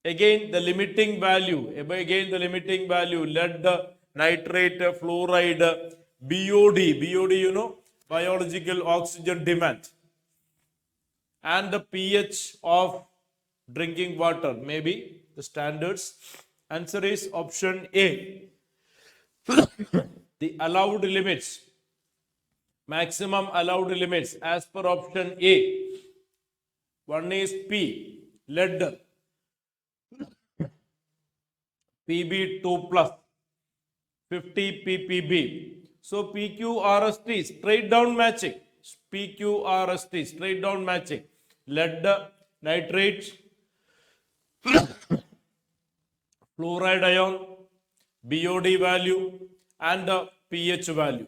Again the limiting value, lead, nitrate, fluoride, BOD, you know, biological oxygen demand, and the pH of drinking water, maybe the standards. Answer is option A. The allowed limits, maximum allowed limits as per option A. One is P, lead, Pb2 plus 50 ppb. So PQRST, straight down matching. PQRST, straight down matching. Lead, nitrate, fluoride ion, BOD value, and the pH value.